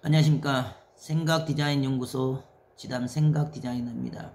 안녕하십니까. 생각디자인연구소 지담 생각디자이너입니다.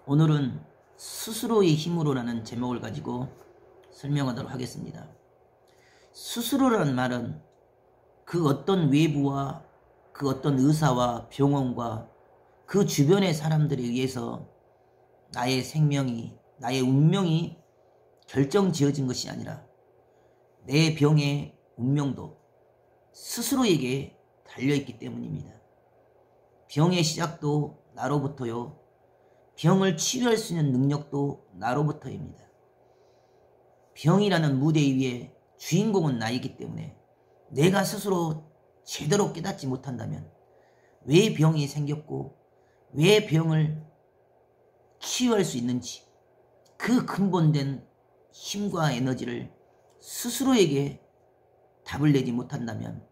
오늘은 스스로의 힘으로라는 제목을 가지고 설명하도록 하겠습니다. 스스로라는 말은 그 어떤 외부와 그 어떤 의사와 병원과 그 주변의 사람들에 의해서 나의 생명이, 나의 운명이 결정지어진 것이 아니라 내 병의 운명도 스스로에게 달려있기 때문입니다. 병의 시작도 나로부터요. 병을 치유할 수 있는 능력도 나로부터입니다. 병이라는 무대 위에 주인공은 나이기 때문에 내가 스스로 제대로 깨닫지 못한다면 왜 병이 생겼고 왜 병을 치유할 수 있는지 그 근본된 힘과 에너지를 스스로에게 답을 내지 못한다면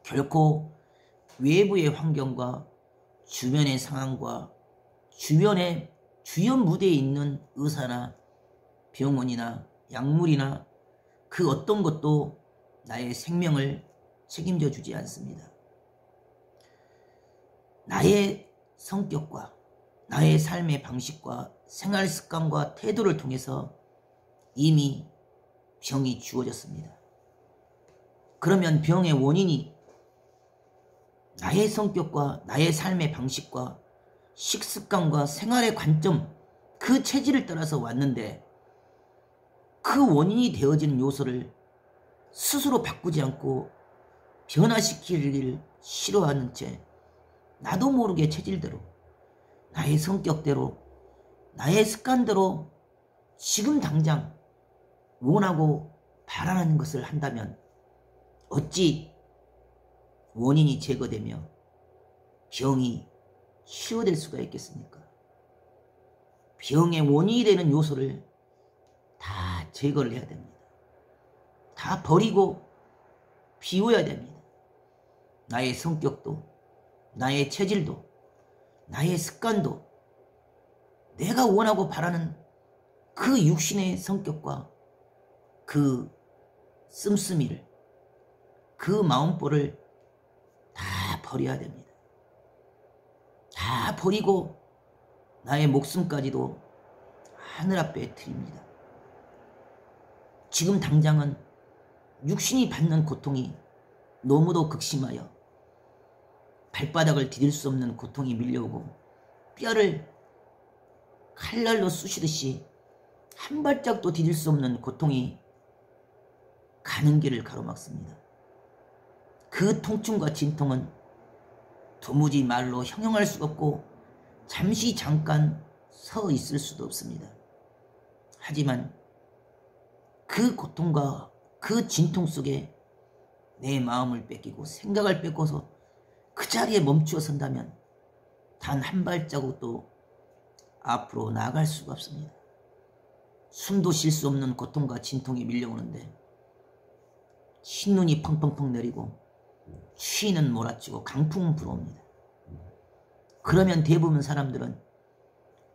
결코 외부의 환경과 주변의 상황과 주변의 주요 무대에 있는 의사나 병원이나 약물이나 그 어떤 것도 나의 생명을 책임져 주지 않습니다. 나의 성격과 나의 삶의 방식과 생활 습관과 태도를 통해서 이미 병이 주어졌습니다. 그러면 병의 원인이 나의 성격과 나의 삶의 방식과 식습관과 생활의 관점, 그 체질을 따라서 왔는데 그 원인이 되어지는 요소를 스스로 바꾸지 않고 변화시키기를 싫어하는 채 나도 모르게 체질대로, 나의 성격대로, 나의 습관대로 지금 당장 원하고 바라는 것을 한다면 어찌 원인이 제거되며 병이 치유될 수가 있겠습니까? 병의 원인이 되는 요소를 다 제거를 해야 됩니다. 다 버리고 비워야 됩니다. 나의 성격도, 나의 체질도, 나의 습관도, 내가 원하고 바라는 그 육신의 성격과 그 씀씀이를, 그 마음보를 다 버려야 됩니다. 다 버리고 나의 목숨까지도 하늘 앞에 드립니다. 지금 당장은 육신이 받는 고통이 너무도 극심하여 발바닥을 디딜 수 없는 고통이 밀려오고 뼈를 칼날로 쑤시듯이 한 발짝도 디딜 수 없는 고통이 가는 길을 가로막습니다. 그 통증과 진통은 도무지 말로 형용할 수가 없고 잠시 잠깐 서 있을 수도 없습니다. 하지만 그 고통과 그 진통 속에 내 마음을 뺏기고 생각을 뺏고서 그 자리에 멈추어 선다면 단 한 발자국도 앞으로 나아갈 수가 없습니다. 숨도 쉴 수 없는 고통과 진통이 밀려오는데 흰눈이 펑펑펑 내리고 추위는 몰아치고 강풍은 불어옵니다. 그러면 대부분 사람들은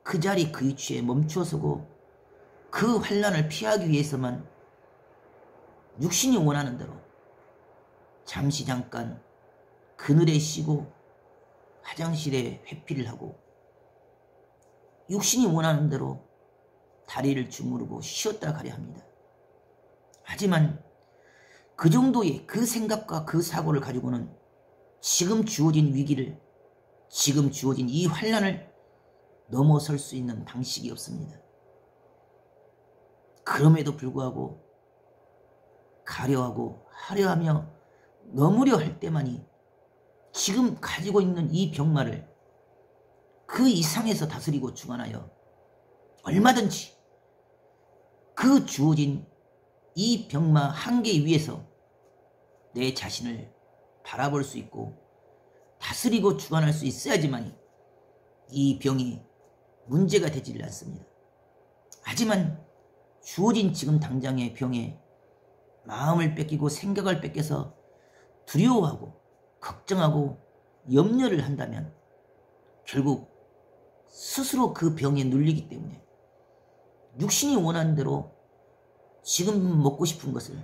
그 자리 그 위치에 멈추어 서고 그 환난을 피하기 위해서만 육신이 원하는 대로 잠시 잠깐 그늘에 쉬고 화장실에 회피를 하고 육신이 원하는 대로 다리를 주무르고 쉬었다 가려 합니다. 하지만 그 정도의 그 생각과 그 사고를 가지고는 지금 주어진 위기를, 지금 주어진 이 환난을 넘어설 수 있는 방식이 없습니다. 그럼에도 불구하고 가려하고 하려하며 넘으려 할 때만이 지금 가지고 있는 이 병마를 그 이상에서 다스리고 주관하여 얼마든지 그 주어진 이 병마 한계 위에서 내 자신을 바라볼 수 있고 다스리고 주관할 수 있어야지만 이 병이 문제가 되지를 않습니다. 하지만 주어진 지금 당장의 병에 마음을 뺏기고 생각을 뺏겨서 두려워하고 걱정하고 염려를 한다면 결국 스스로 그 병에 눌리기 때문에 육신이 원하는 대로 지금 먹고 싶은 것을,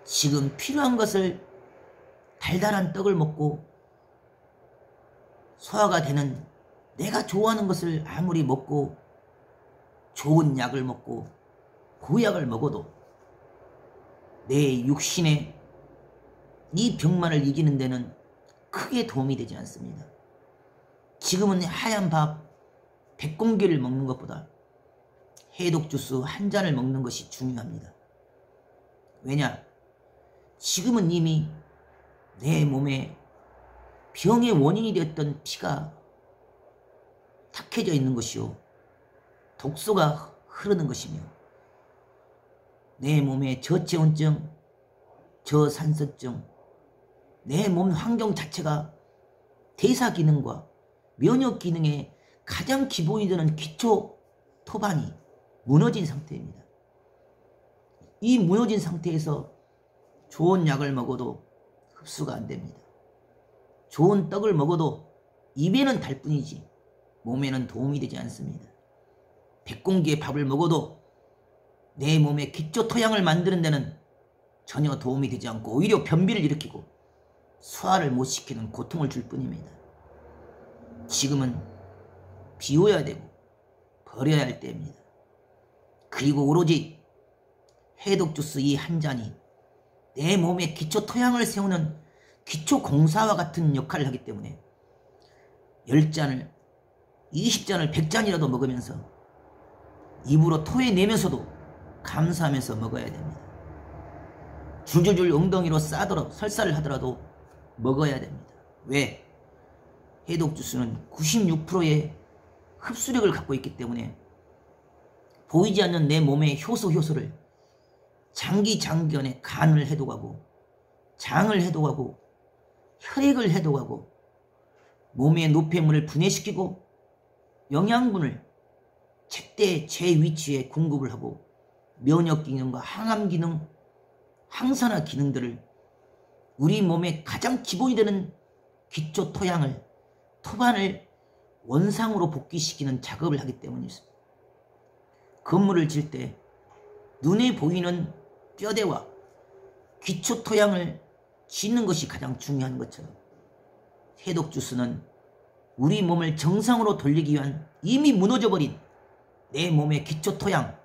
지금 필요한 것을 달달한 떡을 먹고 소화가 되는 내가 좋아하는 것을 아무리 먹고 좋은 약을 먹고 보약을 먹어도 내 육신의 이 병만을 이기는 데는 크게 도움이 되지 않습니다. 지금은 하얀 밥 100공기를 먹는 것보다 해독 주스 한 잔을 먹는 것이 중요합니다. 왜냐? 지금은 이미 내 몸에 병의 원인이 되었던 피가 탁해져 있는 것이요, 독소가 흐르는 것이며 내 몸의 저체온증, 저산소증, 내 몸 환경 자체가 대사 기능과 면역 기능에 가장 기본이 되는 기초 토반이 무너진 상태입니다. 이 무너진 상태에서 좋은 약을 먹어도 흡수가 안 됩니다. 좋은 떡을 먹어도 입에는 달 뿐이지 몸에는 도움이 되지 않습니다. 100공기의 밥을 먹어도 내 몸의 기초 토양을 만드는 데는 전혀 도움이 되지 않고 오히려 변비를 일으키고 소화를 못 시키는 고통을 줄 뿐입니다. 지금은 비워야 되고 버려야 할 때입니다. 그리고 오로지 해독 주스 이 한 잔이 내 몸의 기초 토양을 세우는 기초 공사와 같은 역할을 하기 때문에 10잔을 20잔을 100잔이라도 먹으면서 입으로 토해내면서도 감사하면서 먹어야 됩니다. 줄줄줄 엉덩이로 싸들어 설사를 하더라도 먹어야 됩니다. 왜? 해독 주스는 96%의 흡수력을 갖고 있기 때문에 보이지 않는 내 몸의 효소를 장기전에 간을 해독하고 장을 해독하고 혈액을 해독하고 몸의 노폐물을 분해시키고 영양분을 제때 제 위치에 공급을 하고 면역 기능과 항암 기능, 항산화 기능들을 우리 몸의 가장 기본이 되는 기초 토양을, 토반을 원상으로 복귀시키는 작업을 하기 때문이었습니다. 건물을 질 때 눈에 보이는 뼈대와 기초 토양을 짓는 것이 가장 중요한 것처럼 해독 주스는 우리 몸을 정상으로 돌리기 위한 이미 무너져버린 내 몸의 기초 토양,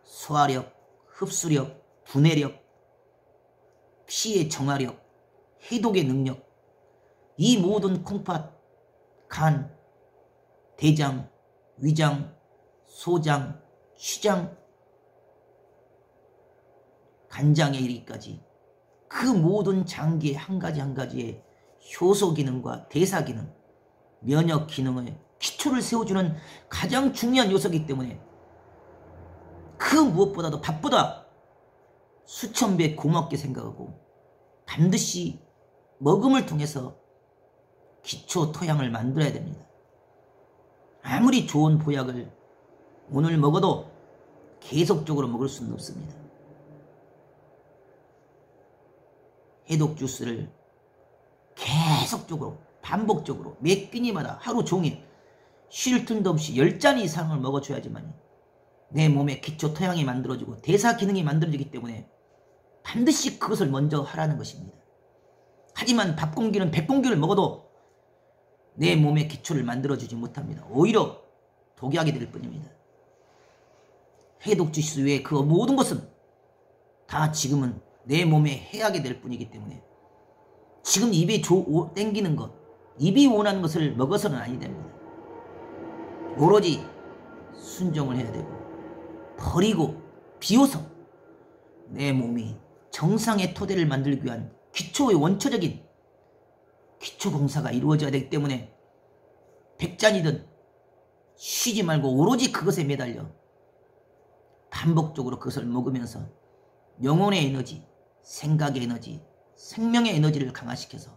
소화력, 흡수력, 분해력, 피의 정화력, 해독의 능력, 이 모든 콩팥, 간, 대장, 위장, 소장, 췌장, 간장에 이르기까지 그 모든 장기의 한 가지 한 가지의 효소 기능과 대사 기능, 면역 기능의 기초를 세워주는 가장 중요한 요소이기 때문에 그 무엇보다도 밥보다 수천 배 고맙게 생각하고 반드시 먹음을 통해서 기초 토양을 만들어야 됩니다. 아무리 좋은 보약을 오늘 먹어도 계속적으로 먹을 수는 없습니다. 해독 주스를 계속적으로 반복적으로 몇 끼니마다 하루 종일 쉴 틈도 없이 10잔 이상을 먹어줘야지만 내 몸의 기초 토양이 만들어지고 대사 기능이 만들어지기 때문에 반드시 그것을 먼저 하라는 것입니다. 하지만 밥 공기는 100공기를 먹어도 내 몸의 기초를 만들어주지 못합니다. 오히려 독약이 될 뿐입니다. 해독 주스 외에 그 모든 것은 다 지금은 내 몸에 해악이 될 뿐이기 때문에 지금 입에 땡기는 것, 입이 원하는 것을 먹어서는 아니 됩니다. 오로지 순종을 해야 되고 버리고 비워서 내 몸이 정상의 토대를 만들기 위한 기초의 원초적인 기초공사가 이루어져야 되기 때문에 100잔이든 쉬지 말고 오로지 그것에 매달려 반복적으로 그것을 먹으면서 영혼의 에너지, 생각의 에너지, 생명의 에너지를 강화시켜서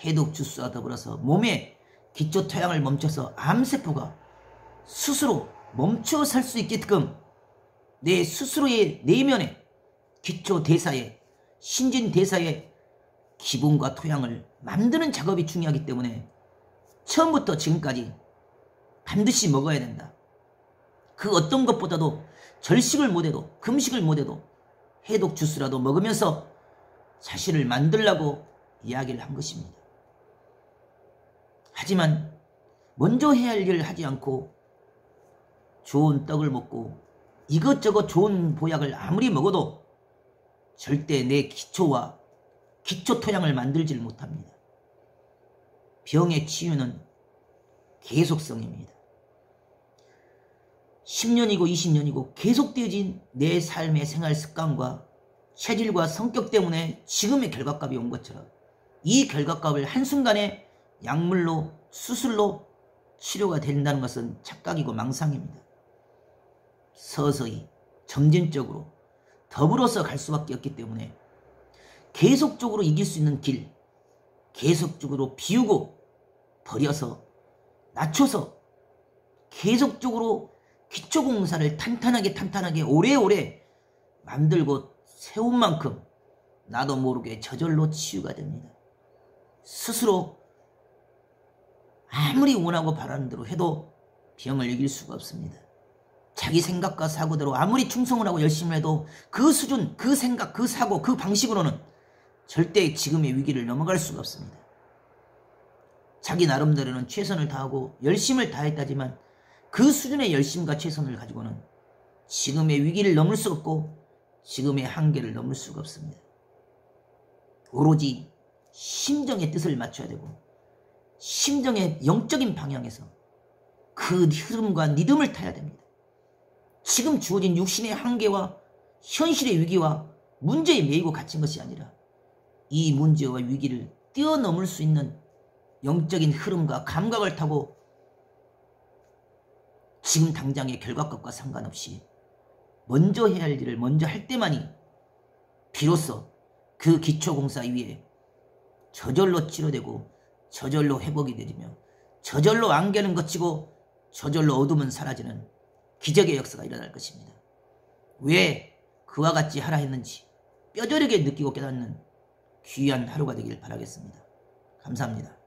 해독 주스와 더불어서 몸의 기초 토양을 멈춰서 암세포가 스스로 멈춰 살 수 있게끔 내 스스로의 내면의 기초 대사에, 신진 대사의 기본과 토양을 만드는 작업이 중요하기 때문에 처음부터 지금까지 반드시 먹어야 된다. 그 어떤 것보다도 절식을 못해도 금식을 못해도 해독 주스라도 먹으면서 자신을 만들라고 이야기를 한 것입니다. 하지만 먼저 해야 할 일을 하지 않고 좋은 떡을 먹고 이것저것 좋은 보약을 아무리 먹어도 절대 내 기초와 기초 토양을 만들지를 못합니다. 병의 치유는 계속성입니다. 10년이고 20년이고 계속되어진 내 삶의 생활 습관과 체질과 성격 때문에 지금의 결과값이 온 것처럼 이 결과값을 한순간에 약물로 수술로 치료가 된다는 것은 착각이고 망상입니다. 서서히 점진적으로 더불어서 갈 수밖에 없기 때문에 계속적으로 이길 수 있는 길, 계속적으로 비우고 버려서 낮춰서 계속적으로 기초공사를 탄탄하게 오래오래 만들고 세운 만큼 나도 모르게 저절로 치유가 됩니다. 스스로 아무리 원하고 바라는 대로 해도 병을 이길 수가 없습니다. 자기 생각과 사고대로 아무리 충성을 하고 열심히 해도 그 수준, 그 생각, 그 사고, 그 방식으로는 절대 지금의 위기를 넘어갈 수가 없습니다. 자기 나름대로는 최선을 다하고 열심을 다했다지만 그 수준의 열심과 최선을 가지고는 지금의 위기를 넘을 수 없고 지금의 한계를 넘을 수가 없습니다. 오로지 심정의 뜻을 맞춰야 되고 심정의 영적인 방향에서 그 흐름과 리듬을 타야 됩니다. 지금 주어진 육신의 한계와 현실의 위기와 문제에 매이고 갇힌 것이 아니라 이 문제와 위기를 뛰어넘을 수 있는 영적인 흐름과 감각을 타고 지금 당장의 결과값과 상관없이 먼저 해야 할 일을 먼저 할 때만이 비로소 그 기초공사 위에 저절로 치료되고 저절로 회복이 되며 저절로 안개는 걷히고 저절로 어둠은 사라지는 기적의 역사가 일어날 것입니다. 왜 그와 같이 하라 했는지 뼈저리게 느끼고 깨닫는 귀한 하루가 되길 바라겠습니다. 감사합니다.